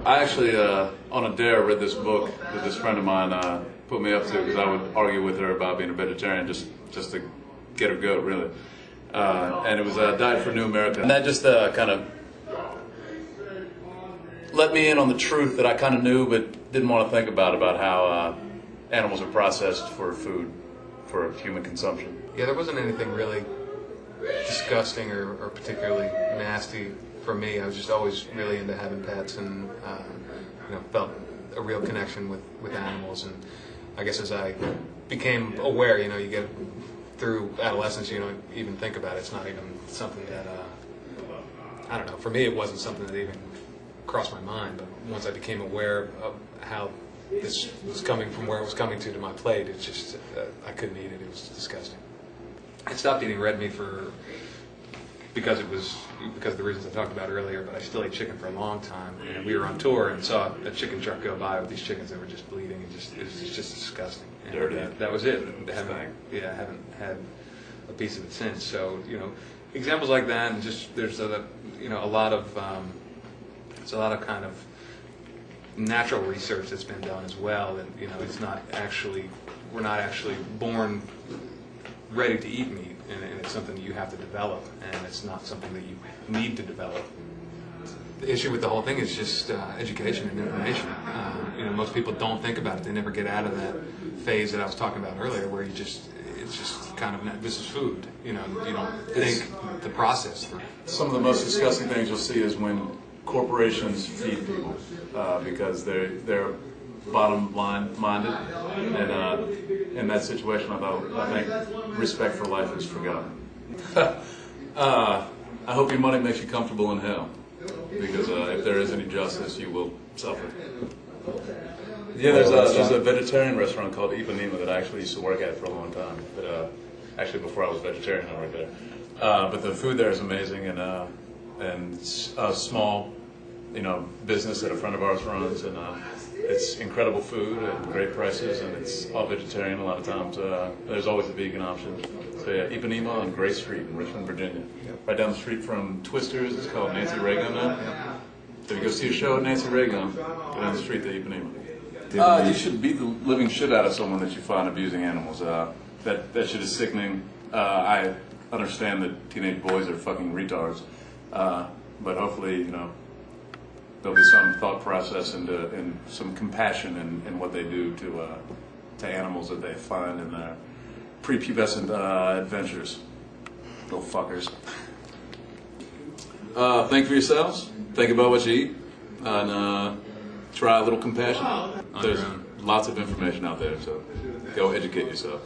I actually, on a dare, read this book that this friend of mine put me up to because I would argue with her about being a vegetarian just to get her goat, really. And it was Diet for New America. And that just kind of let me in on the truth that I kind of knew but didn't want to think about how animals are processed for food, for human consumption. Yeah, there wasn't anything really disgusting or particularly nasty for me. I was just always really into having pets and felt a real connection with animals. And I guess as I became aware, you get through adolescence, you don't even think about it. It's not even something that, I don't know, for me it wasn't something that even crossed my mind. But once I became aware of how this was coming from where it was coming to my plate, it's just, I couldn't eat it. It was disgusting. I stopped eating red meat because of the reasons I talked about earlier, but I still ate chicken for a long time. And we were on tour and saw a chicken truck go by with these chickens that were just bleeding, and it was just disgusting. And dirty. That was it. I haven't had a piece of it since. So examples like that, and just there's a lot of kind of natural research that's been done as well. And we're not actually born ready to eat meat, and it's something that you have to develop, and it's not something that you need to develop. The issue with the whole thing is just education and information. Most people don't think about it. They never get out of that phase that I was talking about earlier, where it's just kind of, this is food. You don't think the process through. Some of the most disgusting things you'll see is when corporations feed people because they're bottom line minded, and in that situation, I think respect for life is forgotten. I hope your money makes you comfortable in hell, because if there is any justice, you will suffer. Yeah, there's a vegetarian restaurant called Ipanema that I actually used to work at for a long time. But actually, before I was vegetarian, I worked there. But the food there is amazing, and a small, business that a friend of ours runs, and it's incredible food and great prices, and it's all vegetarian a lot of times. There's always a vegan option. So yeah, Ipanema on Gray Street in Richmond, Virginia. Yep. Right down the street from Twisters. It's called Nancy Reagan now. Yep. So if you go see a show at Nancy Reagan, go down the street to Ipanema. You should beat the living shit out of someone that you find abusing animals. That shit is sickening. I understand that teenage boys are fucking retards, but hopefully, there'll be some thought process and some compassion in what they do to animals that they find in their prepubescent adventures. Little fuckers. Think for yourselves. Think about what you eat, and try a little compassion. There's lots of information out there, so go educate yourself.